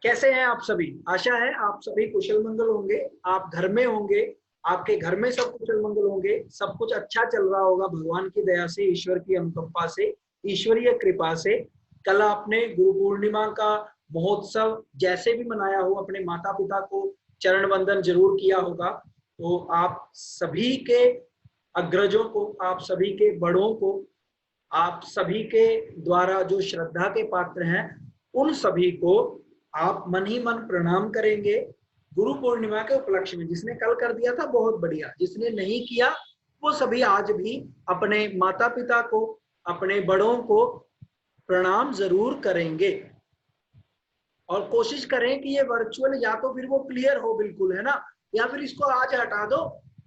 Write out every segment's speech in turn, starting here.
कैसे हैं आप सभी? आशा है आप सभी कुशल मंगल होंगे। आप घर में होंगे, आपके घर में सब कुशल मंगल होंगे, सब कुछ अच्छा चल रहा होगा भगवान की दया से, ईश्वर की अनुकंपा से, ईश्वरीय कृपा से। कल आपने गुरु पूर्णिमा का महोत्सव जैसे भी मनाया हो, अपने माता पिता को चरण वंदन जरूर किया होगा। तो आप सभी के अग्रजों को, आप सभी के बड़ों को, आप सभी के द्वारा जो श्रद्धा के पात्र हैं, उन सभी को आप मन ही मन प्रणाम करेंगे गुरु पूर्णिमा के उपलक्ष्य में। जिसने कल कर दिया था बहुत बढ़िया, जिसने नहीं किया वो सभी आज भी अपने माता पिता को, अपने बड़ों को प्रणाम जरूर करेंगे। और कोशिश करें कि ये वर्चुअल या तो फिर वो क्लियर हो बिल्कुल, है ना, या फिर इसको आज हटा दो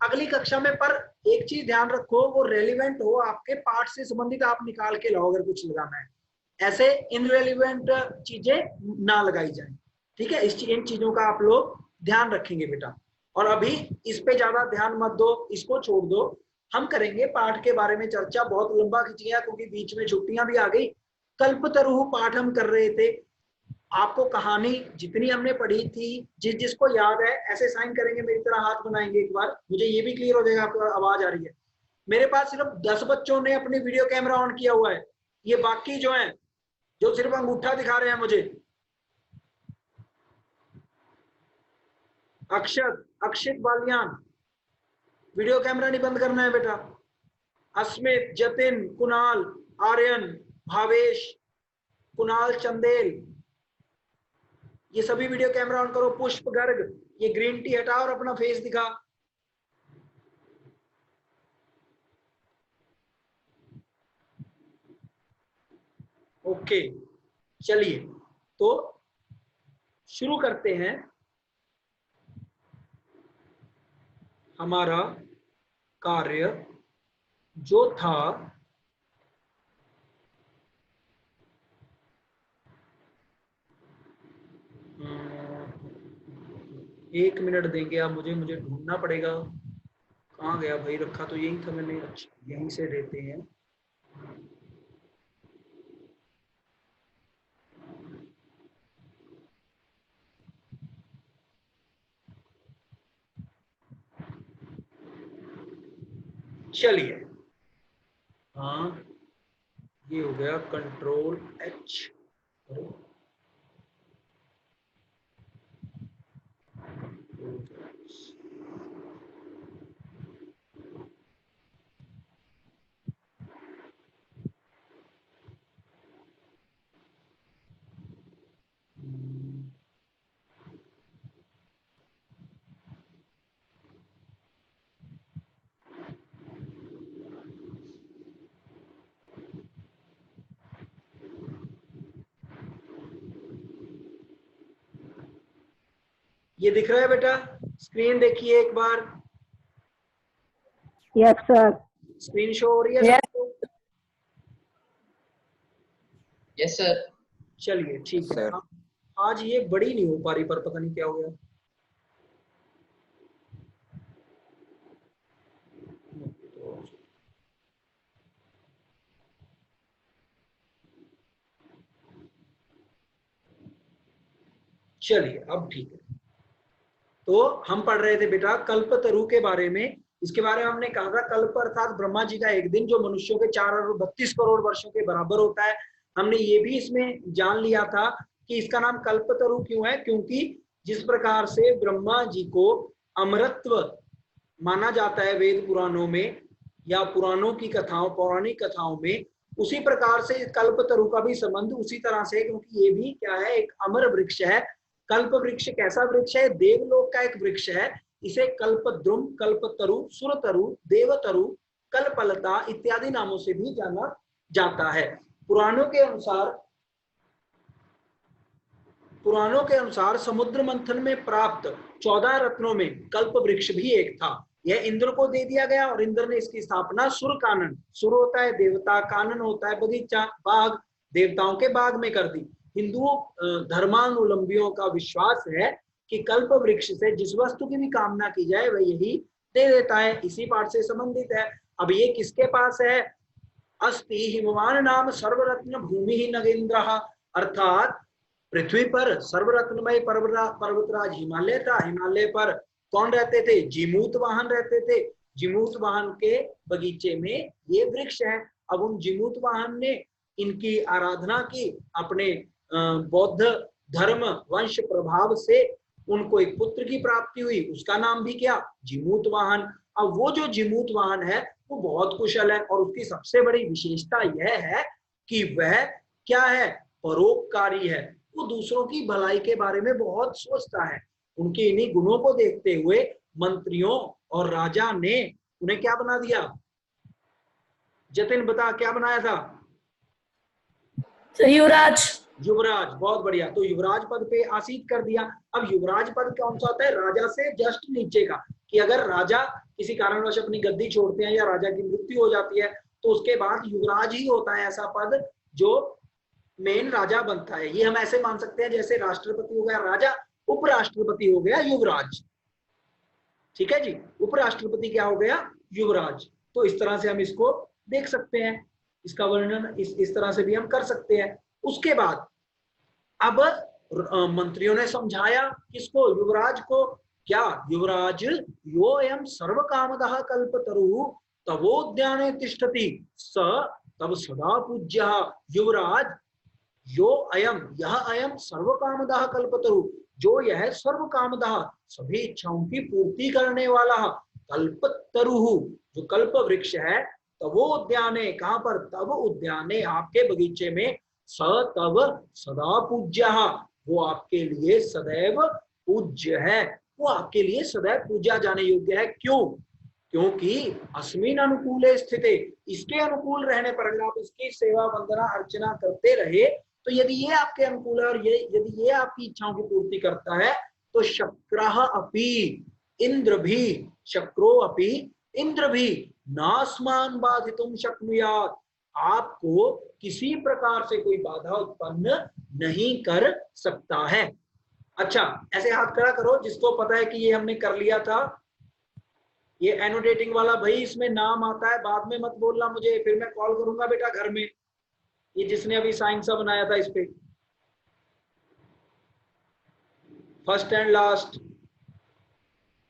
अगली कक्षा में। पर एक चीज ध्यान रखो, वो रेलिवेंट हो, आपके पाठ से संबंधित आप निकाल के लाओ अगर कुछ लगाना है। ऐसे इनरेलिवेंट चीजें ना लगाई जाए, ठीक है। इन चीजों का आप लोग ध्यान रखेंगे बेटा। और अभी इस पे ज्यादा ध्यान मत दो, इसको छोड़ दो। हम करेंगे पाठ के बारे में चर्चा, बहुत लंबा खिंच गया क्योंकि बीच में छुट्टियां भी आ गई। कल्पतरु पाठ हम कर रहे थे। आपको कहानी जितनी हमने पढ़ी थी, जिसको याद है ऐसे साइन करेंगे, मेरी तरह हाथ बनाएंगे एक बार, मुझे ये भी क्लियर हो जाएगा आपको आवाज आ रही है। मेरे पास सिर्फ 10 बच्चों ने अपनी वीडियो कैमरा ऑन किया हुआ है। ये बाकी जो हैं, जो सिर्फ अंगूठा दिखा रहे हैं मुझे। अक्षत, अक्षित बालियान, वीडियो कैमरा नहीं बंद करना है बेटा। अस्मित, जतिन, कुणाल, आर्यन, भावेश, कुणाल चंदेल, ये सभी वीडियो कैमरा ऑन करो। पुष्प गर्ग, ये ग्रीन टी हटा और अपना फेस दिखा। ओके, चलिए तो शुरू करते हैं हमारा कार्य जो था। एक मिनट देंगे आप मुझे, मुझे ढूंढना पड़ेगा। कहाँ गया भाई, रखा तो यही था मैंने। अच्छा, यहीं से देते हैं। चलिए, हाँ ये हो गया, कंट्रोल एच। ये दिख रहा है बेटा? स्क्रीन देखिए एक बार। Yes sir. स्क्रीन शो हो रही है Yes. सबको? Yes sir. चलिए ठीक है। आज ये बड़ी नहीं हो पा रही, पर पता नहीं क्या हो गया। चलिए अब ठीक है। तो हम पढ़ रहे थे बेटा कल्पतरु के बारे में। इसके बारे में हमने कहा था कल्प अर्थात ब्रह्मा जी का एक दिन, जो मनुष्यों के 4 अरब 32 करोड़ वर्षों के बराबर होता है। हमने ये भी इसमें जान लिया था कि इसका नाम कल्पतरु क्यों है, क्योंकि जिस प्रकार से ब्रह्मा जी को अमरत्व माना जाता है वेद पुराणों में या पुराणों की कथाओं, पौराणिक कथाओं में, उसी प्रकार से कल्पतरु का भी संबंध उसी तरह से, क्योंकि ये भी क्या है, एक अमर वृक्ष है। कल्प वृक्ष कैसा वृक्ष है? देवलोक का एक वृक्ष है। इसे कल्पद्रुम, कल्पतरु, सुरतरु, देवतरु, कल्पलता इत्यादि नामों से भी जाना जाता है। पुराणों के अनुसार समुद्र मंथन में प्राप्त 14 रत्नों में कल्प वृक्ष भी एक था। यह इंद्र को दे दिया गया और इंद्र ने इसकी स्थापना सुर कानन, सुर होता है देवता, कानन होता है बगीचा, बाग, देवताओं के बाग में कर दी। हिंदू धर्मानुलंबियों का विश्वास है कि कल्प वृक्ष से जिस वस्तु की भी कामना की जाए वह यही दे देता है। इसी पाठ से संबंधित है। अब ये किसके पास है? अस्ति हिमवान नाम सर्वरत्न भूमि ही नगेंद्र, अर्थात पृथ्वी पर सर्वरत्नमय पर्वतराज हिमालय था। हिमालय पर कौन रहते थे? जीमूत वाहन रहते थे। जीमूत वाहन के बगीचे में ये वृक्ष है। अब उन जीमूत वाहन ने इनकी आराधना की, अपने बौद्ध धर्म वंश प्रभाव से उनको एक पुत्र की प्राप्ति हुई, उसका नाम भी क्या? जीमूत वाहन। अब वो जो जीमूत वाहन है वो बहुत कुशल है, और उसकी सबसे बड़ी विशेषता यह है कि वह क्या है? परोपकारी है। वो दूसरों की भलाई के बारे में बहुत सोचता है। उनके इन्हीं गुणों को देखते हुए मंत्रियों और राजा ने उन्हें क्या बना दिया? जतिन बता, क्या बनाया था? युवराज। युवराज, बहुत बढ़िया। तो युवराज पद पे आसीन कर दिया। अब युवराज पद कौन सा होता है? राजा से जस्ट नीचे का, कि अगर राजा किसी कारणवश अपनी गद्दी छोड़ते हैं या राजा की मृत्यु हो जाती है तो उसके बाद युवराज ही होता है ऐसा पद जो मेन राजा बनता है। ये हम ऐसे मान सकते हैं जैसे राष्ट्रपति हो गया राजा, उपराष्ट्रपति हो गया युवराज। ठीक है जी, उपराष्ट्रपति क्या हो गया? युवराज। तो इस तरह से हम इसको देख सकते हैं, इसका वर्णन इस तरह से भी हम कर सकते हैं। उसके बाद अब मंत्रियों ने समझाया किसको? युवराज को। क्या? युवराज यो अयम सर्व कामदः कल्पतरु तवोद्याने तिष्ठति स तब सदा पूज्य। युवराज यो अयम, यह अयम सर्व कामदः कल्पतरु, जो यह सर्व कामदः सभी इच्छाओं की पूर्ति करने वाला कल्पतरु, जो कल्प वृक्ष है, तवो उद्याने, कहां पर? तब उद्याने, आपके बगीचे में, स तब सदा पूज्य, वो आपके लिए सदैव पूज्य है, वो आपके लिए सदैव पूजा जाने योग्य है। क्यों? क्योंकि अस्मिन अनुकूले स्थिते, इसके अनुकूल रहने पर आप इसकी सेवा वंदना अर्चना करते रहे, तो यदि ये आपके अनुकूल है और यदि ये आपकी इच्छाओं की पूर्ति करता है, तो शक्रः अपि, इंद्र भी, शक्रो अपि, इंद्र भी नास्मान बाधितुम शक्नुयात्, आपको किसी प्रकार से कोई बाधा उत्पन्न नहीं कर सकता है। अच्छा, ऐसे हाथ खड़ा करो जिसको पता है कि ये हमने कर लिया था। ये एनोटेटिंग वाला भाई, इसमें नाम आता है, बाद में मत बोलना मुझे, फिर मैं कॉल करूंगा बेटा घर में। ये जिसने अभी साइन सा बनाया था इस पे, फर्स्ट एंड लास्ट।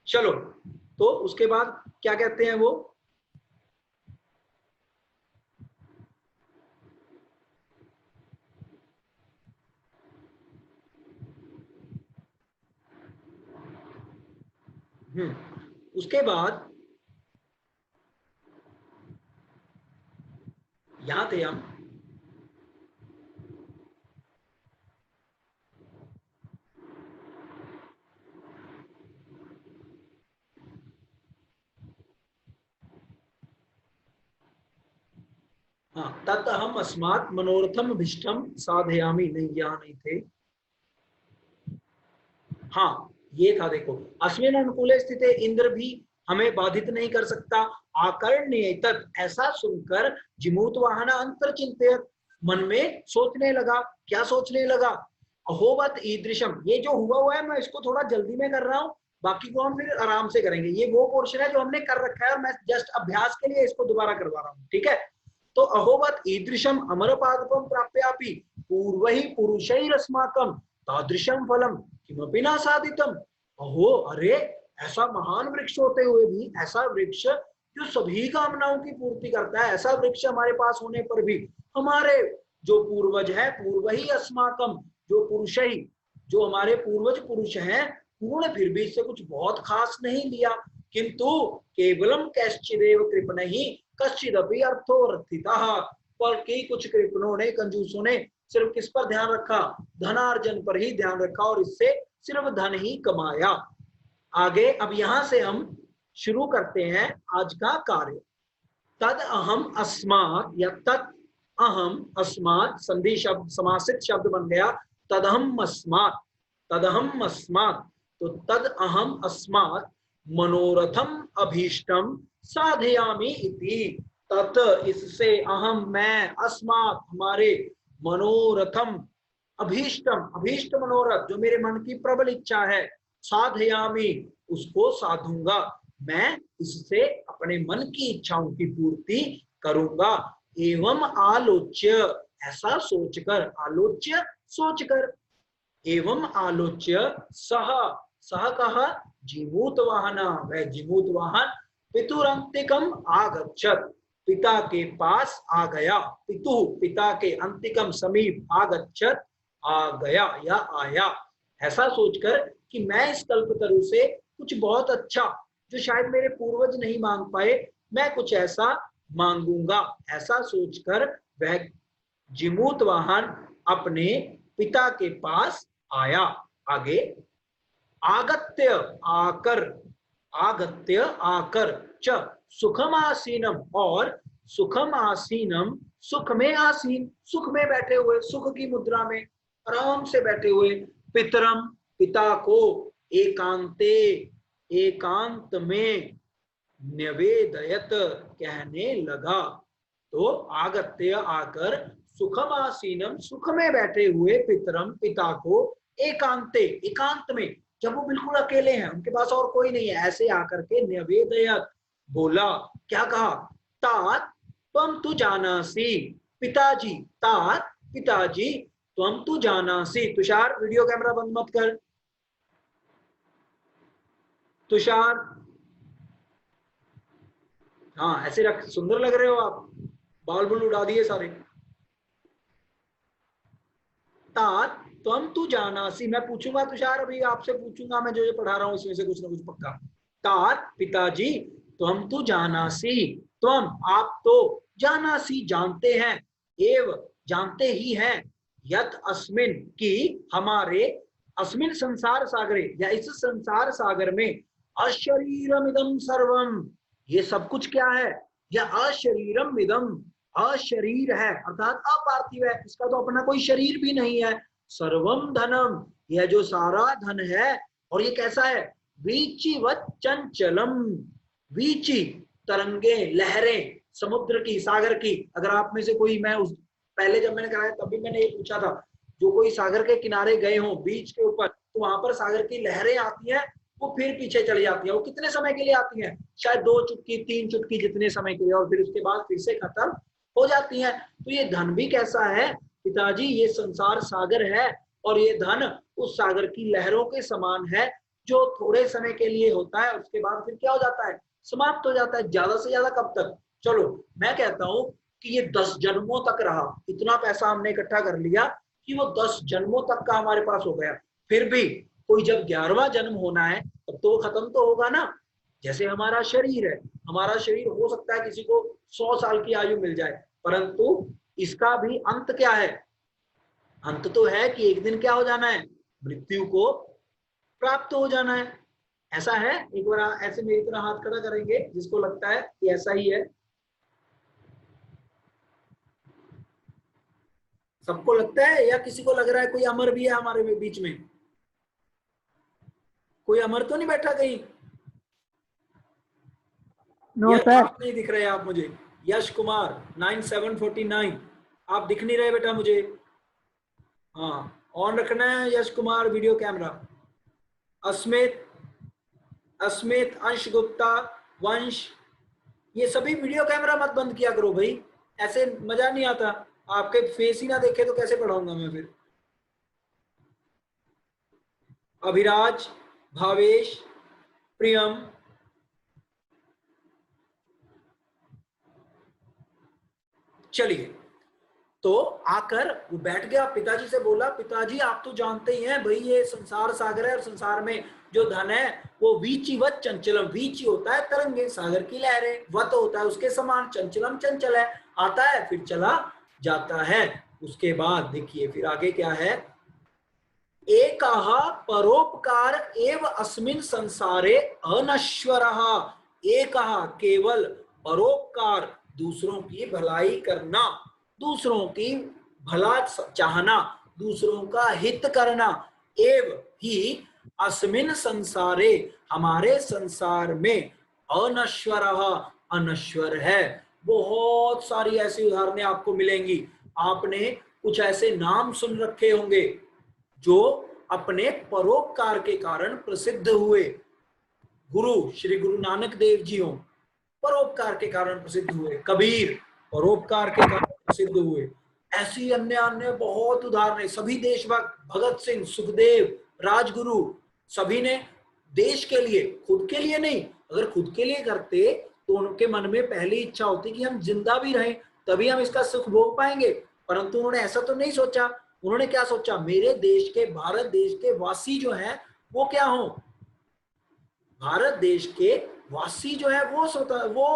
चलो, तो उसके बाद क्या कहते हैं वो? उसके बाद यहां थे हम, हाँ, तत् हम अस्मात् मनोरथम अभीष्टम साधयामि, नहीं यहाँ नहीं थे। हाँ, ये था, देखो, अस्मिन अनुकूले स्थित इंद्र भी हमें बाधित नहीं कर सकता। आकर्ण्य तत्, ऐसा सुनकर जिमूत वाहन अंतर चिंतित, मन में सोचने लगा। क्या सोचने लगा? अहोवत ईदृशम, ये जो हुआ है मैं इसको थोड़ा जल्दी में कर रहा हूँ, बाकी को हम फिर आराम से करेंगे। ये वो पोर्शन है जो हमने कर रखा है और मैं जस्ट अभ्यास के लिए इसको दोबारा करवा रहा हूँ, ठीक है? तो अहोवत ईदृशम अमर पादपम प्राप्यापि पूर्वहि पुरुषैरस्माकं तादृशम फलम किमपि न साधितम। अहो, अरे, ऐसा महान वृक्ष होते हुए भी, ऐसा वृक्ष जो सभी कामनाओं की पूर्ति करता है, ऐसा वृक्ष हमारे पास होने पर भी हमारे जो पूर्वज है, पूर्व ही अस्माकम, जो पुरुष ही, जो हमारे पूर्वज पुरुष हैं, उन्होंने फिर भी इससे कुछ बहुत खास नहीं लिया। किंतु केवलम कैश्चिदेव कृपणहि कश्चिदपि अर्थोरर्थितः, पर कई कुछ कृपणों ने, कंजूसों ने सिर्फ किस पर ध्यान रखा? धनार्जन पर ही ध्यान रखा, और इससे सिर्फ धन ही कमाया। आगे अब यहां से हम शुरू करते हैं आज का कार्य। तद अहम अस्मात्, या तत् अहम अस्मात्, संधि शब्द समासित शब्द बन गया, तदहम अस्मात्, तदहम अस्मात्। तो तद अहम अस्मात् मनोरथम अभीष्टम साधयामि इति, तत्, इससे, अहम, मैं, अस्मात्, हमारे, मनोरथम, अभीष्टम, अभीष्ट मनोरथ, जो मेरे मन की प्रबल इच्छा है, साधयामि, उसको साधूंगा, मैं इससे अपने मन की इच्छाओं की पूर्ति करूंगा। एवं आलोच्य, ऐसा सोचकर, आलोच्य सोचकर, एवं आलोच्य सह सह कह जीमूत वाहन, वह जीमूत वाहन पितुरंतिकम आगच्छत, पिता के पास आ गया, पितु पिता के अंतिकम समीप आगच्छत आ गया या आया, ऐसा सोचकर कि मैं इस कल्पतरु से कुछ बहुत अच्छा जो शायद मेरे पूर्वज नहीं मांग पाए, मैं कुछ ऐसा मांगूंगा, ऐसा सोचकर वह जिमूत वाहन अपने पिता के पास आया। आगे आगत्य आकर, आगत्य आकर च सुखमासीनम, और सुखमासीनम सुख में आसीन, सुख में बैठे हुए, सुख की मुद्रा में आराम से बैठे हुए, पितरम पिता को एकांते एकांत में निवेदयत कहने लगा। तो आगत्य आकर सुखमासीनम सुख में बैठे हुए पितरम पिता को एकांते एकांत में, जब वो बिल्कुल अकेले हैं, उनके पास और कोई नहीं है, ऐसे आकर के निवेदयत बोला, क्या कहा, तात त्वम तु जानासी, पिताजी, तात पिताजी, त्वम तु जानासी। तुषार वीडियो कैमरा बंद मत कर, तुषार, हाँ ऐसे रख, सुंदर लग रहे हो आप, बाल बुल उड़ा दिए सारे। तात त्वम तु जानासी, मैं पूछूंगा तुषार, अभी आपसे पूछूंगा मैं जो पढ़ा रहा हूं इसमें से कुछ ना कुछ पक्का। तात पिताजी, त्वम तु जानासी, त्वम आप तो, जानासी जानते हैं, एव जानते ही हैं, यत अस्मिन की हमारे, अस्मिन संसार सागरे या इस संसार सागर में, अशरीरम इदम सर्वम, ये सब कुछ क्या है, या अशरीरम इदम, अशरीर है अर्थात अपार्थिव है, इसका तो अपना कोई शरीर भी नहीं है, सर्वम धनम, यह जो सारा धन है, और ये कैसा है, वीचिवत चंचलम, वीची तरंगे लहरें समुद्र की सागर की, अगर आप में से कोई, मैं उस पहले जब मैंने कराया तभी मैंने ये पूछा था, जो कोई सागर के किनारे गए हो बीच के ऊपर, तो वहां पर सागर की लहरें आती हैं, वो फिर पीछे चली जाती है, वो कितने समय के लिए आती हैं, शायद 2 चुटकी 3 चुटकी जितने समय के लिए, और फिर उसके बाद फिर से खत्म हो जाती हैं। तो ये धन भी कैसा है पिताजी, ये संसार सागर है, और ये धन उस सागर की लहरों के समान है, जो थोड़े समय के लिए होता है, उसके बाद फिर क्या हो जाता है, समाप्त हो जाता है। ज्यादा से ज्यादा कब तक, चलो मैं कहता हूं कि ये 10 जन्मों तक रहा, इतना पैसा हमने इकट्ठा कर लिया कि वो 10 जन्मों तक का हमारे पास हो गया, फिर भी कोई जब 11वां जन्म होना है तब तो खत्म तो होगा ना। जैसे हमारा शरीर है, हमारा शरीर हो सकता है किसी को 100 साल की आयु मिल जाए, परंतु इसका भी अंत क्या है, अंत तो है कि एक दिन क्या हो जाना है, मृत्यु को प्राप्त हो जाना है। ऐसा है, एक बार ऐसे मेरी तरह हाथ खड़ा करेंगे जिसको लगता है कि ऐसा ही है, सबको लगता है या किसी को लग रहा है कोई अमर भी है हमारे बीच में, कोई अमर तो नहीं बैठा कहीं? नो सर, आप नहीं दिख रहे आप मुझे, यश कुमार 9749, आप दिख नहीं रहे बेटा मुझे, हाँ ऑन रखना है यश कुमार वीडियो कैमरा। अस्मित, अस्मित, अंश गुप्ता, वंश, ये सभी वीडियो कैमरा मत बंद किया करो भाई, ऐसे मजा नहीं आता, आपके फेस ही ना देखे तो कैसे पढ़ाऊंगा मैं फिर। अभिराज, भावेश, प्रियम, चलिए, तो आकर वो बैठ गया, पिताजी से बोला, पिताजी आप तो जानते ही हैं भाई, ये संसार सागर है, और संसार में जो धन है वो वीचिवत चंचलम, वीची होता है तरंगे, सागर की लहरें, वत होता है उसके समान, चंचलम चंचल है, आता है फिर चला जाता है। उसके बाद देखिए फिर आगे क्या है, एकः परोपकार एव अस्मिन संसारे अनश्वरः, एकः केवल, परोपकार दूसरों की भलाई करना, दूसरों की भला चाहना, दूसरों का हित करना, एव ही अस्मिन संसारे हमारे संसार में, अनश्वरः अनश्वर है। बहुत सारी ऐसी उदाहरणें आपको मिलेंगी, आपने कुछ ऐसे नाम सुन रखे होंगे जो अपने परोपकार के कारण प्रसिद्ध हुए, गुरु श्री गुरु नानक देव जी हों, परोपकार के कारण प्रसिद्ध हुए, कबीर परोपकार के कारण प्रसिद्ध हुए, ऐसी अन्य अन्य बहुत उदाहरण है। सभी देशभक्त, भगत सिंह, सुखदेव, राजगुरु, सभी ने देश के लिए, खुद के लिए नहीं, अगर खुद के लिए करते तो उनके मन में पहली इच्छा होती कि हम जिंदा भी रहें तभी हम इसका सुख भोग पाएंगे, परंतु उन्होंने ऐसा तो नहीं सोचा। उन्होंने क्या सोचा, मेरे देश के, भारत देश के वासी जो हैं वो क्या हो, भारत देश के वासी जो है वो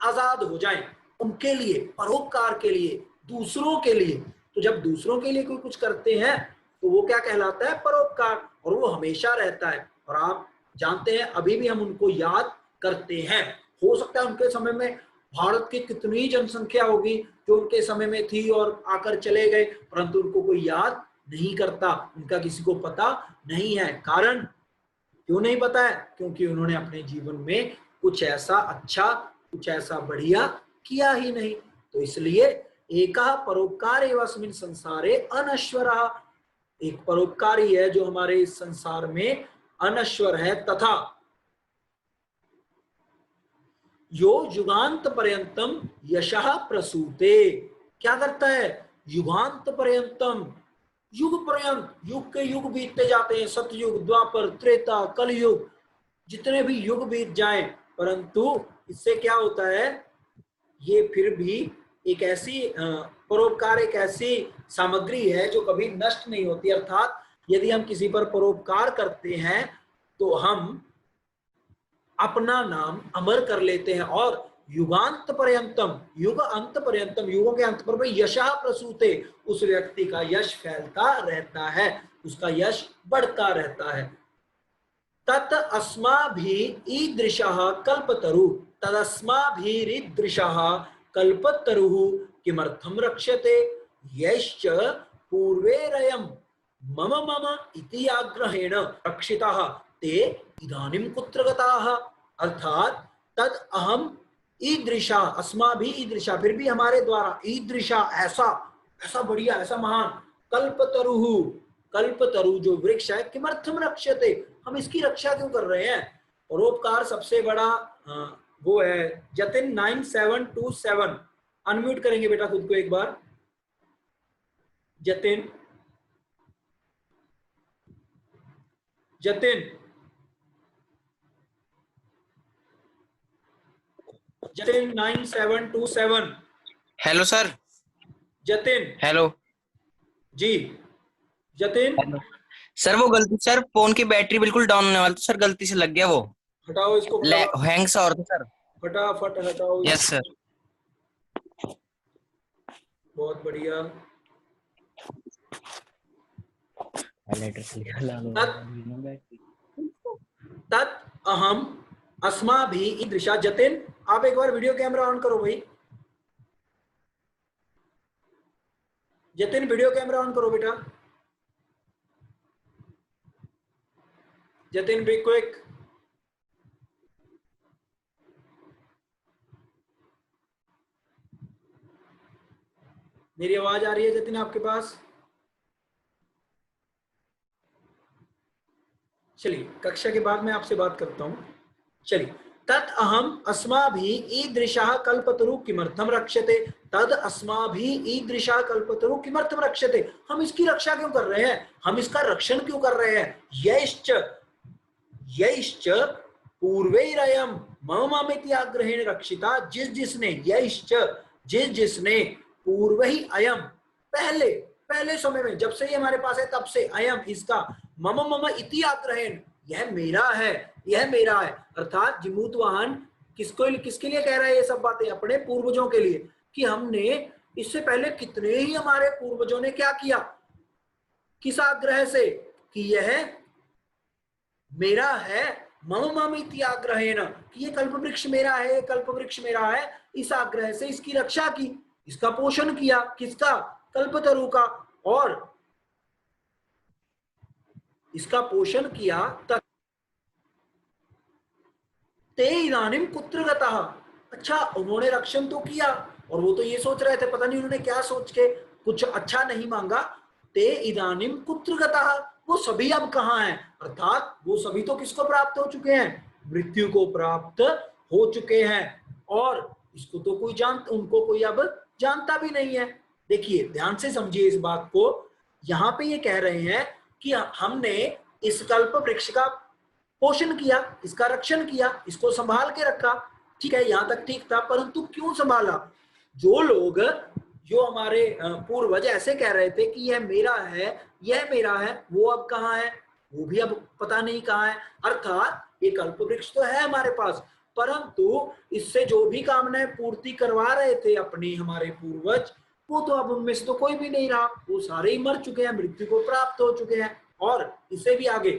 आजाद हो जाएं, उनके लिए, परोपकार के लिए, दूसरों के लिए। तो जब दूसरों के लिए कोई कुछ करते हैं तो वो क्या कहलाता है, परोपकार, और वो हमेशा रहता है। और आप जानते हैं अभी भी हम उनको याद करते हैं। हो सकता है उनके समय में भारत की कितनी जनसंख्या होगी जो उनके समय में थी और आकर चले गए, परंतु उनको कोई याद नहीं करता, उनका किसी को पता नहीं है। कारण क्यों नहीं पता है, क्योंकि उन्होंने अपने जीवन में कुछ ऐसा अच्छा, कुछ ऐसा बढ़िया किया ही नहीं। तो इसलिए एका परोपकार एवस्मिन् संसारे अनश्वरः, एक परोपकारी है जो हमारे इस संसार में अनश्वर है, तथा यो युगांत पर्यंतम यशः प्रसूते, क्या करता है, युगांत पर्यंतम, युग पर्यंत, युग के युग बीतते जाते हैं, सतयुग, द्वापर, त्रेता, कलयुग, जितने भी युग बीत जाएं, परंतु इससे क्या होता है, ये फिर भी एक ऐसी परोपकार, एक ऐसी सामग्री है जो कभी नष्ट नहीं होती। अर्थात यदि हम किसी पर परोपकार करते हैं तो हम अपना नाम अमर कर लेते हैं, और युगांत पर्यंतम, युग अंत पर्यंतम, युगों के अंत पर यशः प्रसूते, उस व्यक्ति का यश फैलता रहता है, उसका यश बढ़ता रहता है। तत् अस्माभिः ईदृशः कल्पतरु, तदस्माभिरीदृशः कल्पतरुः किमर्थं रक्ष्यते, यश्च पूर्वेरयं मम मम इति आग्रहेण रक्षितः ते इदानीं कुत्र गताः। अर्थात तद अहम ईदृशा, अस्माभिः ईदृशा, फिर भी हमारे द्वारा, ईदृशा, ऐसा, ऐसा बढ़िया, ऐसा महान, कल्पतरुः, कल्पतरु जो वृक्ष है, किमर्थम रक्ष्यते, हम इसकी रक्षा क्यों कर रहे हैं। परोपकार सबसे बड़ा वो है। जतिन 9727 अनम्यूट करेंगे बेटा खुद को एक बार, Jatin, Jatin, Jatin 9727। Hello sir. Jatin, hello ji Jatin. Hello sir, वो गलती सर फोन की बैटरी बिल्कुल डाउन होने वाली थी सर, गलती से लग गया वो, हटाओ इसको, हैंग सा हो रहा था सर। फटाफट हटाओ। Yes sir. बहुत बढ़िया। तत् अहम अस्माभिः ईदृशा, जतिन आप एक बार वीडियो कैमरा ऑन करो भाई, जतिन वीडियो कैमरा ऑन करो बेटा, जतिन बी क्विक। मेरी आवाज आ रही है जतिन आपके पास? चलिए कक्षा के बाद मैं आपसे बात करता हूं। चलिए, तत् अहम अस्माभिः ईदृशः कल्पतरु किमर्थम रक्ष्यते, तद अस्माभिः ईदृशः कल्पतरु किमर्थम रक्ष्यते, हम इसकी रक्षा क्यों कर रहे हैं, हम इसका रक्षण क्यों कर रहे हैं। यश्च, यश्च पूर्वैरयं मम ममिति आग्रहेण रक्षिता, जिस जिसने, यश्च जिस जिसने, पूर्व ही अयम, पहले, पहले समय में, जब से ये हमारे पास है तब से, अयम इसका, मम मम इति आग्रहेण, यह मेरा है, यह मेरा है। अर्थात जिमूत वाहन किसको, किसके लिए कह रहा है ये सब बातें, अपने पूर्वजों के लिए, कि हमने इससे पहले कितने ही हमारे पूर्वजों ने क्या किया, किस आग्रह से, कि यह मेरा है, मम मम इति आग्रहेण, कि ये कल्प वृक्ष मेरा है, ये कल्प वृक्ष मेरा है, इस आग्रह से इसकी रक्षा की, इसका पोषण किया, किसका, कल्पतरु का, और इसका पोषण किया। ते इदानीं कुत्र गतः, अच्छा उन्होंने रक्षण तो किया, और वो तो ये सोच रहे थे, पता नहीं उन्होंने क्या सोच के कुछ अच्छा नहीं मांगा। ते इदानीं कुत्र गतः, वो सभी अब कहाँ हैं, अर्थात वो सभी तो किसको प्राप्त हो चुके हैं, मृत्यु को प्राप्त हो चुके हैं, और इसको तो कोई उनको कोई अब जानता भी नहीं है। देखिए ध्यान से समझिए इस बात को, यहाँ पे ये कह रहे हैं कि हमने इस कल्प वृक्ष का पोषण किया, इसका रक्षण किया, इसको संभाल के रखा, ठीक है, यहाँ तक ठीक था, परंतु क्यों संभाला? जो लोग, जो हमारे पूर्वज ऐसे कह रहे थे कि यह मेरा है, यह मेरा है, वो अब कहाँ है? वो भी अब पता नहीं कहाँ है। अर्थात ये कल्प वृक्ष तो है हमारे पास, परंतु इससे जो भी कामनाएं पूर्ति करवा रहे थे अपनी हमारे पूर्वज, वो तो अब उनमें से तो कोई भी नहीं रहा, वो सारे ही मर चुके हैं, मृत्यु को प्राप्त हो चुके हैं। और इससे भी आगे,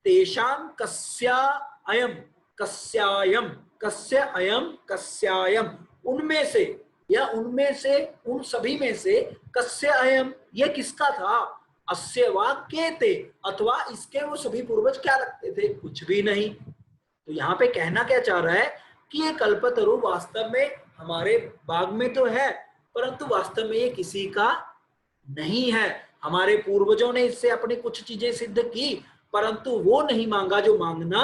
तेषाम कस्यायम कस्यायम कस्यायम कस्यायम, उनमें से या उनमें से, उन सभी में से, कस्यायम ये किसका था? अस्य वाक्य थे, अथवा इसके वो सभी पूर्वज क्या लगते थे? कुछ भी नहीं। तो यहाँ पे कहना क्या चाह रहा है कि ये कल्पतरु वास्तव में हमारे बाग में तो है, परंतु वास्तव में ये किसी का नहीं है। हमारे पूर्वजों ने इससे अपनी कुछ चीजें सिद्ध की, परंतु वो नहीं मांगा जो मांगना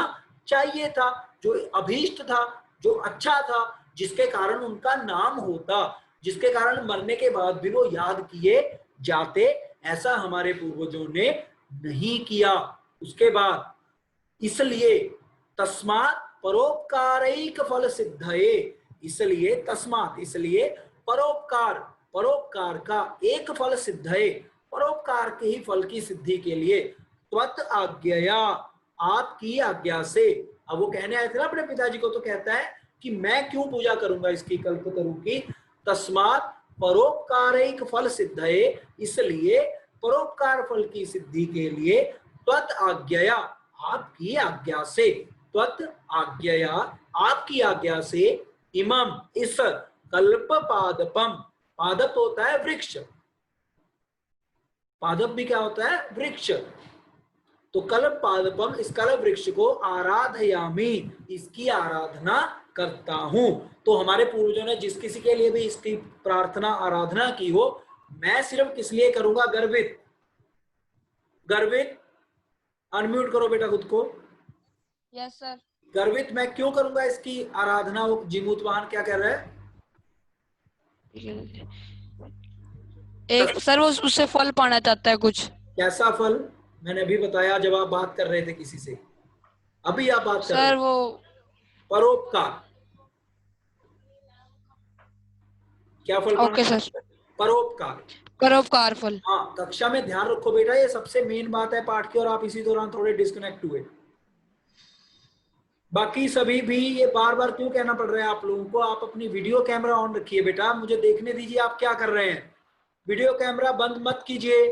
चाहिए था, जो अभीष्ट था, जो अच्छा था, जिसके कारण उनका नाम होता, जिसके कारण मरने के बाद भी वो याद किए जाते। ऐसा हमारे पूर्वजों ने नहीं किया। उसके बाद, इसलिए तस्मात् परोपकारैक फल सिद्धये, इसलिए तस्मात्, इसलिए परोपकार, परोपकार का एक फल सिद्धये, परोपकार के ही फल की सिद्धि के लिए, त्वत् आज्ञया, आपकी आज्ञा से। अब वो कहने आए थे ना अपने पिताजी को, तो कहता है कि मैं क्यों पूजा करूंगा इसकी, कल्पतरु की? तस्मात् परोपकारैक फल सिद्धये, इसलिए परोपकार फल की सिद्धि के लिए, त्वत् आज्ञया, आपकी आज्ञा से, त्वत् आज्ञया, आपकी आज्ञा से, इमम, इस कल्प पादपम, पादप होता है वृक्ष, पादप भी क्या होता है? वृक्ष। तो कल्प पादपम, इस कल्प वृक्ष को आराधयामि, इसकी आराधना करता हूं। तो हमारे पूर्वजों ने जिस किसी के लिए भी इसकी प्रार्थना आराधना की हो, मैं सिर्फ किस लिए करूंगा? गर्वित, गर्वित, अनम्यूट करो बेटा खुद को। Yes sir. गर्वित मैं क्यों करूंगा इसकी आराधना? वो जीमूत वाहन क्या कह रहा है? एक सर वो उससे फल पाना चाहता है कुछ। कैसा फल? मैंने अभी बताया जब आप बात कर रहे थे किसी से, अभी आप बात कर रहे सर थे। वो परोपकार, क्या फल? ओके सर, परोपकार, परोपकार फल। हाँ, कक्षा में ध्यान रखो बेटा, ये सबसे मेन बात है पाठ की, और आप इसी दौरान थोड़े डिस्कनेक्ट हुए। बाकी सभी भी ये बार बार क्यों कहना पड़ रहा है आप लोगों को? आप अपनी वीडियो कैमरा ऑन रखिए बेटा, मुझे देखने दीजिए आप क्या कर रहे हैं। वीडियो कैमरा बंद मत कीजिए।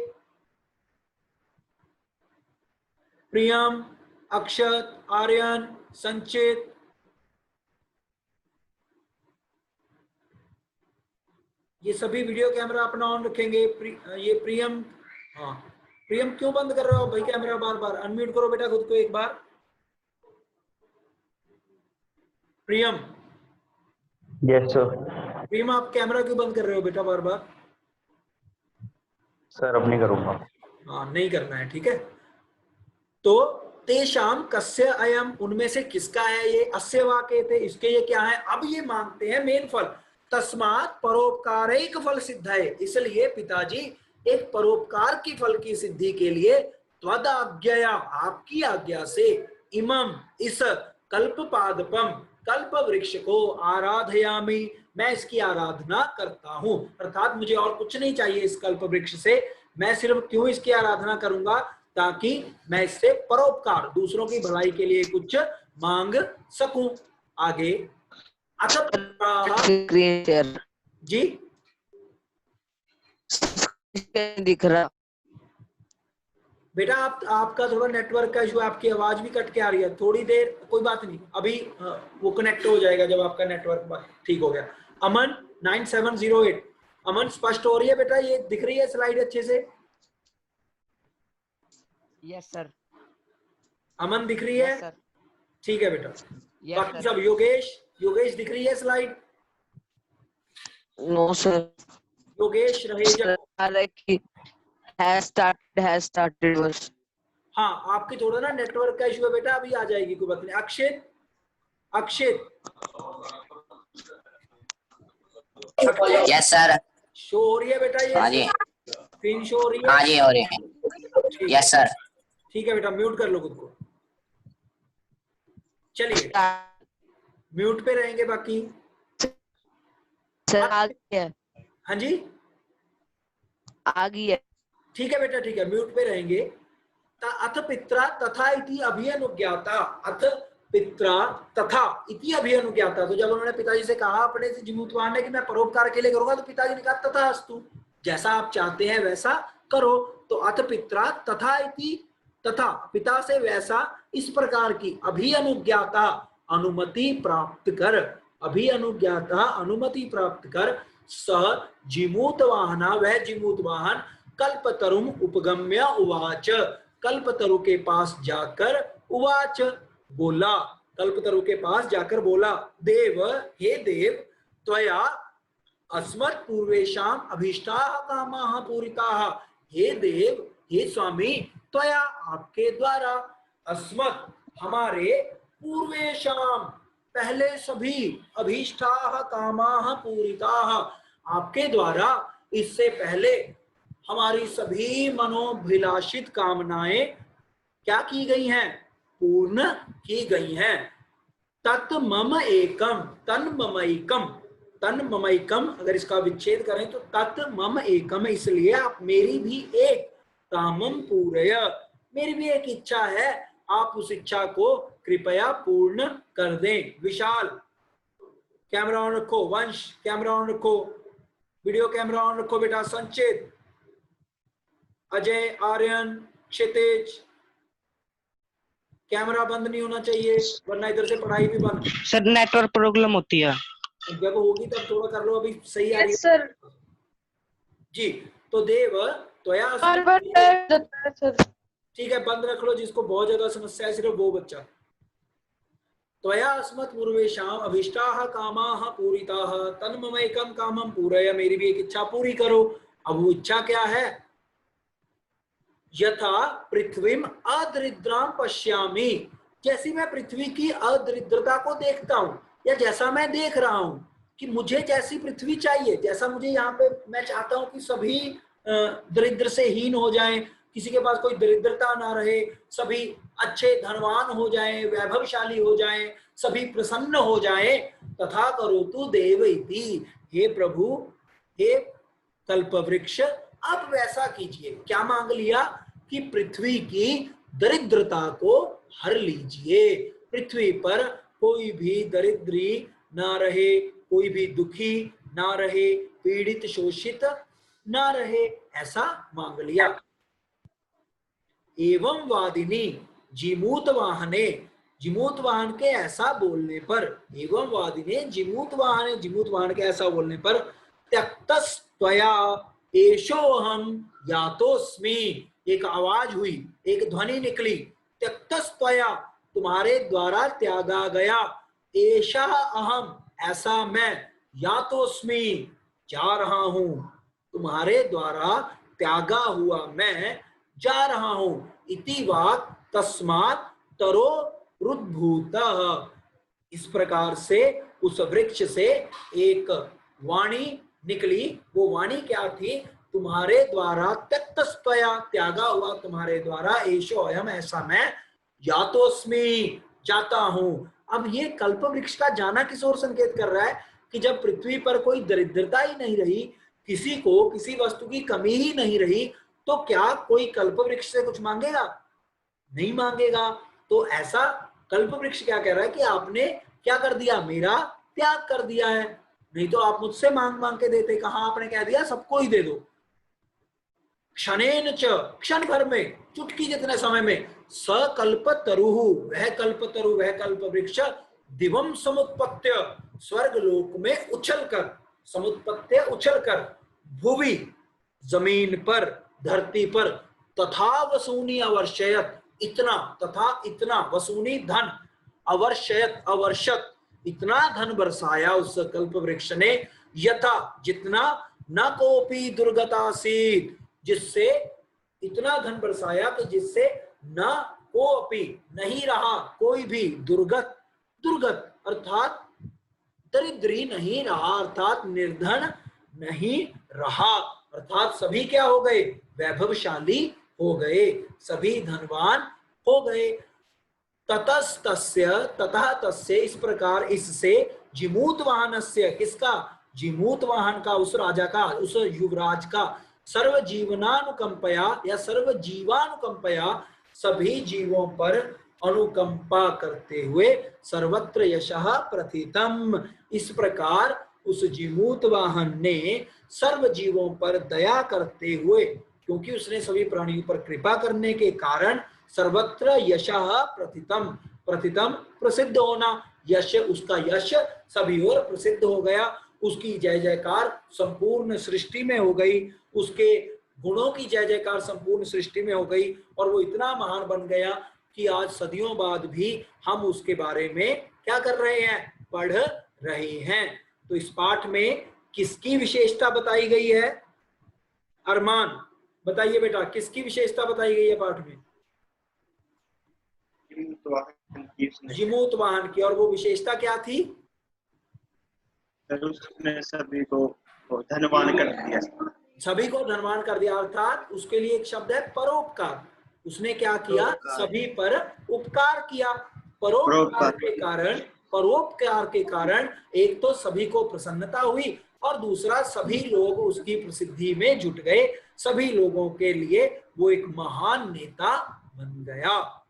प्रियम, अक्षत, आर्यन, संचित, ये सभी वीडियो कैमरा अपना ऑन रखेंगे। ये प्रियम, हाँ, प्रियम क्यों बंद कर रहे हो भाई कैमरा? बार बार अनम्यूट करो बेटा खुद को एक बार। प्रियम, यस सर। प्रियम आप कैमरा क्यों बंद कर रहे हो बेटा बार बार? सर अब नहीं करूंगा। हाँ, नहीं करना है, ठीक है। तो तेषाम कस्य अयम, उनमें से किसका है ये? अस्य वाक्य थे, इसके ये क्या है? अब ये मांगते हैं मेन फल। तस्मात् परोपकारैक फल सिद्धये, इसलिए पिताजी एक परोपकार की फल की सिद्धि के लिए, त्वद आज्ञया, आपकी आज्ञा से, इमम, इस कल्प पादपम, कल्प वृक्ष को, आराधयामि, मैं इसकी आराधना करता हूं। अर्थात मुझे और कुछ नहीं चाहिए इस कल्प वृक्ष से, मैं सिर्फ क्यों इसकी आराधना करूंगा? ताकि मैं इससे परोपकार, दूसरों की भलाई के लिए कुछ मांग सकूं। आगे, जी दिख रहा बेटा, आपका थोड़ा नेटवर्क का इशू, आपकी आवाज भी कट के आ रही है, थोड़ी देर, कोई बात नहीं, अभी वो कनेक्ट हो जाएगा जब आपका नेटवर्क ठीक हो गया। अमन 9708, अमन स्पष्ट हो रही है बेटा? ये दिख रही है स्लाइड अच्छे से? Yes sir. अमन दिख रही है? सर ठीक है बेटा। यस बाकी सर। सब, योगेश दिख रही है स्लाइड? No sir. योगेश रहेगा, has started बस। हाँ, आपकी थोड़ा ना नेटवर्क का इशू है बेटा, अभी आ जाएगी, कोई बात नहीं। अक्षित, अक्षित, यस सर। शो हो रही है बेटा ये? हाँ जी स्क्रीन शो हो रही है? हाँ जी हो रही है। ठीक यस सर। ठीक है बेटा, म्यूट कर लो खुद को। चलिए म्यूट पे रहेंगे बाकी। सर आ गया, हाँ जी आ गया। ठीक है बेटा, ठीक है, म्यूट पे रहेंगे। अथ पित्रा तथा इति अभिअनुज्ञाता, अथ पित्रा तथा इति अभिअनुज्ञाता। तो जब उन्होंने पिताजी से कहा अपने से जिमूतवाहन ने कि मैं परोपकार के लिए करूंगा, तो पिताजी ने कहा तथा अस्तु, जैसा आप चाहते हैं वैसा करो। तो अथ पित्रा तथा इति, तथा पिता से वैसा, इस प्रकार की अभिअनुज्ञाता अनुमति प्राप्त कर, अभिअनुज्ञाता अनुमति प्राप्त कर, सह जिमूतवाहना वह जिमूतवाहन कल्पतरुम उपगम्य उवाच, कल्पतरु के पास जाकर उवाच बोला, कल्पतरु के पास जाकर बोला, देव हे देव, त्वया अस्मत् पूर्वेशाम अभीष्टाः कामाः पूरिताः। हे देव हे स्वामी, त्वया आपके द्वारा, अस्मत् हमारे, पूर्वेशाम पहले सभी, अभीष्टाः कामाः पूरिताः आपके द्वारा, इससे पहले हमारी सभी मनोभिलाषित कामनाएं क्या की गई हैं? पूर्ण की गई हैं। तत् मम एकम, तन ममैकम, तन ममैकम अगर इसका विच्छेद करें तो तत् मम एकम, इसलिए आप मेरी भी एक, कामम पूरय, मेरी भी एक इच्छा है, आप उस इच्छा को कृपया पूर्ण कर दें। विशाल कैमरा ऑन रखो, वंश कैमरा ऑन रखो, वीडियो कैमरा ऑन रखो बेटा, संचित, अजय, आर्यन, क्षितिज, कैमरा बंद नहीं होना चाहिए वरना इधर से पढ़ाई भी बंद। सर नेटवर्क प्रॉब्लम होती है। जब होगी तब थोड़ा कर लो, अभी सही आ रही है सर। जी। तो देव त्वया, ठीक है बंद रख लो, जिसको बहुत ज्यादा समस्या है सिर्फ वो बच्चा। त्वया अस्मत् पूर्वेशाम अभीष्टाः कामाः पूरिताः तन्ममैकं कामं पूरय, मेरी भी एक इच्छा पूरी करो। अब वो इच्छा क्या है? यथा पृथ्वीम अदरिद्राम पश्यामि, जैसी मैं पृथ्वी की अदरिद्रता को देखता हूं, या जैसा मैं देख रहा हूं कि मुझे जैसी पृथ्वी चाहिए, जैसा मुझे यहाँ पे मैं चाहता हूं कि सभी दरिद्र से हीन हो जाएं, किसी के पास कोई दरिद्रता ना रहे, सभी अच्छे धनवान हो जाएं, वैभवशाली हो जाएं, सभी प्रसन्न हो जाएं। तथा करोतु देव इति, हे प्रभु हे कल्पवृक्ष, अब वैसा कीजिए। क्या मांग लिया? कि पृथ्वी की दरिद्रता को हर लीजिए, पृथ्वी पर कोई भी दरिद्री ना रहे, कोई भी दुखी ना रहे, पीड़ित शोषित ना रहे, ऐसा मांग लिया। एवं वादिनी जिमूत वाहने, जिमूत वाहन के ऐसा बोलने पर, एवं वादिने जिमूत वाहने, जिमूत वाहन के ऐसा बोलने पर, त्यक्तस्त्वया एषोऽहं यातोस्मि, एक आवाज हुई, एक ध्वनि निकली, त्यक्तस्त्वया तुम्हारे द्वारा त्यागा गया, एषा अहम ऐसा मैं, यातोस्मि जा रहा हूं, तुम्हारे द्वारा त्यागा हुआ मैं जा रहा हूं। इति वाक् तस्मात् तरो रुद्भूतः, इस प्रकार से उस वृक्ष से एक वाणी निकली। वो वाणी क्या थी? तुम्हारे द्वारा त्यक्तस्त्वया त्यागा हुआ तुम्हारे द्वारा, एषो अयम ऐसा मैं, यातोस्मि जाता हूं। अब ये कल्प वृक्ष का जाना किस ओर संकेत कर रहा है? कि जब पृथ्वी पर कोई दरिद्रता ही नहीं रही, किसी को किसी वस्तु की कमी ही नहीं रही, तो क्या कोई कल्प वृक्ष से कुछ मांगेगा? नहीं मांगेगा। तो ऐसा कल्प वृक्ष क्या कह रहा है कि आपने क्या कर दिया? मेरा त्याग कर दिया है। नहीं तो आप मुझसे मांग मांग के देते, कहां आपने कह दिया सबको ही दे दो। क्षणेन च, क्षण भर में, चुटकी जितने समय में, सकल्प तरुहु, वह कल्प तरु, वह कल्प वृक्ष, दिवम समुत्पत्य, स्वर्ग लोक में उछलकर, समुत्पत्य उछलकर, भुवि जमीन पर, धरती पर, तथा वसूनी अवर्षयत, इतना, तथा इतना, वसूनी धन, अवर्षयत अवर्षत, इतना धन बरसाया उस कल्प वृक्ष ने, यथा जितना, न कोपी दुर्गतासीत, जिससे, इतना धन बरसाया कि जिससे न कोपी नहीं रहा कोई भी, दुर्गत, दुर्गत अर्थात दरिद्री नहीं रहा, अर्थात निर्धन नहीं रहा, अर्थात सभी क्या हो गए, वैभवशाली हो गए, सभी धनवान हो गए। ततः तस्य इस प्रकार इससे जिमूत वाहनस्य, किसका, जिमूत वाहन का, उस राजा का, उस युवराज का, सर्व जीवनानुकंपया या सर्व जीवानुकंपया, सभी जीवों पर अनुकंपा करते हुए, सर्वत्र यशः प्रथितम, इस प्रकार उस जिमूत वाहन ने सर्व जीवों पर दया करते हुए, क्योंकि उसने सभी प्राणियों पर कृपा करने के कारण, सर्वत्र यशः प्रथितम, प्रथितम प्रसिद्ध होना, यश, उसका यश सभी ओर प्रसिद्ध हो गया, उसकी जय जयकार संपूर्ण सृष्टि में हो गई, उसके गुणों की जय जयकार संपूर्ण सृष्टि में हो गई, और वो इतना महान बन गया कि आज सदियों बाद भी हम उसके बारे में क्या कर रहे हैं, पढ़ रहे हैं। तो इस पाठ में किसकी विशेषता बताई गई है, अरमान बताइए बेटा, किसकी विशेषता बताई गई है पाठ में, जिमूत वाहन की, और वो विशेषता क्या थी, उसने सभी को धनवान कर दिया, सभी को धनवान कर दिया, अर्थात उसके लिए एक शब्द है परोपकार, उसने क्या किया, सभी पर उपकार किया, परोपकार के कारण एक तो सभी को प्रसन्नता हुई, और दूसरा सभी लोग उसकी प्रसिद्धि में जुट गए, सभी लोगों के लिए वो एक महान नेता बन गया।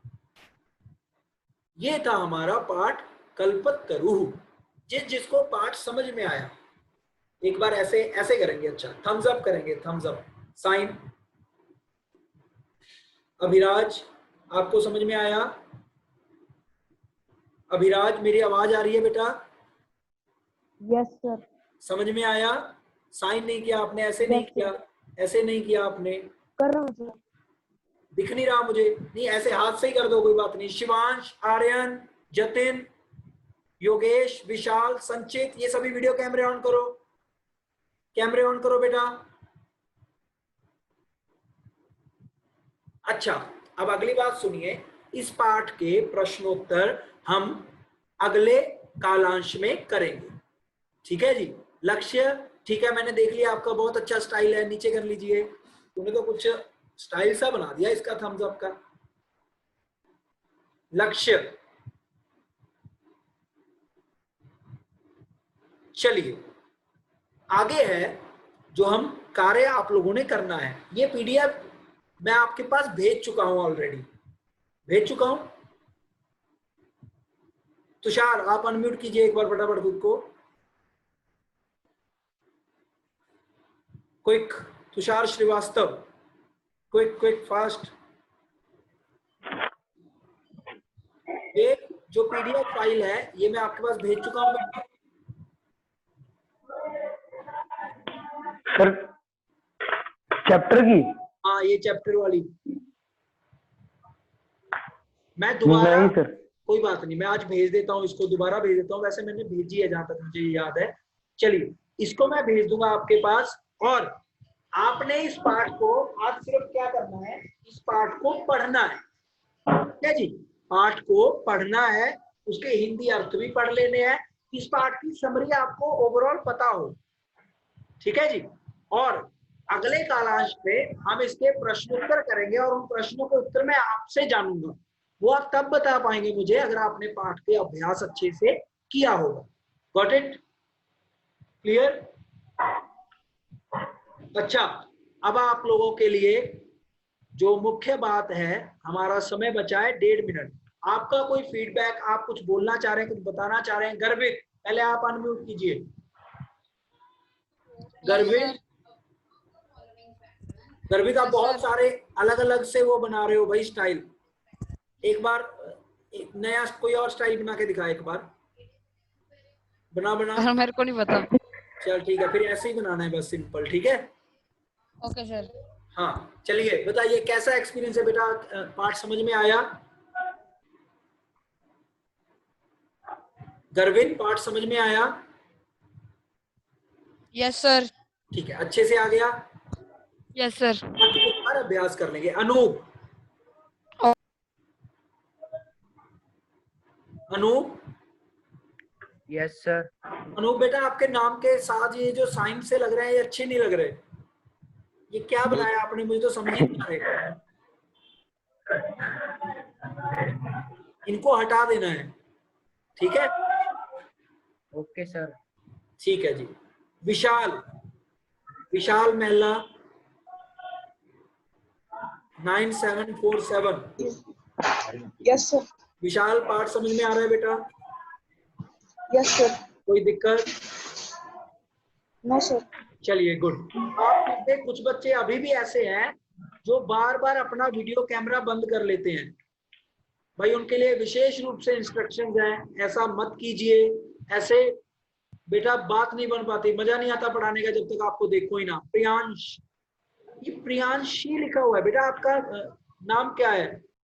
ये था हमारा पाठ कल्पतरुः। जिसको पाठ समझ में आया एक बार ऐसे ऐसे करेंगे, अच्छा थम्स अप करेंगे, थम्स अप साइन। अभिराज आपको समझ में आया, अभिराज मेरी आवाज आ रही है बेटा, यस सर, समझ में आया, साइन नहीं किया आपने, ऐसे नहीं किया, ऐसे नहीं किया आपने, कर रहा हूँ सर, दिख नहीं रहा मुझे, नहीं ऐसे हाथ से ही कर दो, कोई बात नहीं। शिवांश, आर्यन, जतिन, योगेश, विशाल, संचित, ये सभी वीडियो कैमरे ऑन करो, कैमरे ऑन करो बेटा। अच्छा, अब अगली बात सुनिए, इस पाठ के प्रश्नोत्तर हम अगले कालांश में करेंगे, ठीक है जी। लक्ष्य, ठीक है, मैंने देख लिया आपका बहुत अच्छा स्टाइल है, नीचे कर लीजिए, तूने तो कुछ स्टाइल सा बना दिया इसका थम्स अप का। लक्ष्य, चलिए आगे है जो हम कार्य आप लोगों ने करना है, ये पीडीएफ मैं आपके पास भेज चुका हूं, ऑलरेडी भेज चुका हूं। तुषार आप अनम्यूट कीजिए एक बार फटाफट खुद को, quick, Tushar Shrivastava, quick quick fast. ये जो पीडीएफ फाइल है ये मैं आपके पास भेज चुका हूं सर, चैप्टर की, हाँ ये चैप्टर वाली मैं दोबारा, नहीं सर, कोई बात नहीं, मैं आज भेज देता हूँ इसको, दोबारा भेज देता हूँ, वैसे मैंने भेजी है जहां तक मुझे याद है। चलिए इसको मैं भेज दूंगा आपके पास, और आपने इस पाठ को आज सिर्फ क्या करना है, इस पाठ को पढ़ना है, ठीक है जी, पाठ को पढ़ना है, उसके हिंदी अर्थ भी पढ़ लेने हैं, इस पाठ की समरी आपको ओवरऑल पता हो, ठीक है जी। और अगले कालांश में हम इसके प्रश्नोत्तर करेंगे, और उन प्रश्नों के उत्तर मैं आपसे जानूंगा, वो आप तब बता पाएंगे मुझे अगर आपने पाठ के अभ्यास अच्छे से किया होगा। Got it, clear? अच्छा, अब आप लोगों के लिए जो मुख्य बात है, हमारा समय बचा है 1.5 मिनट, आपका कोई फीडबैक, आप कुछ बोलना चाह रहे हैं, कुछ बताना चाह रहे हैं, गर्वित पहले आप अनम्यूट कीजिए, गर्वित, गर्वित आप बहुत सारे अलग अलग से वो बना रहे हो भाई स्टाइल, एक बार एक नया कोई और स्टाइल बना के दिखा, एक बार बना मेरे को नहीं पता। चल ठीक है, फिर ऐसे ही बनाना है बस, सिंपल, ठीक है। Okay sir. हाँ चलिए बताइए कैसा एक्सपीरियंस है बेटा, पाठ समझ में आया? गर्विन पाठ समझ में आया? Yes sir. ठीक है, अच्छे से आ गया? Yes sir. बाकी एक बार अभ्यास कर लेंगे। Anoop, Anoop yes sir. अनूप बेटा आपके नाम के साथ ये जो साइन से लग रहे हैं ये अच्छे नहीं लग रहे, ये क्या बनाया आपने, मुझे तो समझ नहीं आ रहा। इनको हटा देना है, ठीक है? Okay sir. ठीक है जी। विशाल, विशाल महला 9747। Yes sir. विशाल पाठ समझ में आ रहा है बेटा? Yes sir. कोई दिक्कत? No sir. चलिए गुड। आप में से कुछ बच्चे अभी भी ऐसे हैं जो बार बार अपना वीडियो कैमरा बंद कर लेते हैं। भाई उनके लिए विशेष रूप से इंस्ट्रक्शंस हैं, ऐसा मत कीजिए। ऐसे बेटा बात नहीं बन पाती, मजा नहीं आता पढ़ाने का जब तक आपको देखो ही ना। प्रियांश, ये प्रियांशी लिखा हुआ है बेटा, आपका नाम क्या है?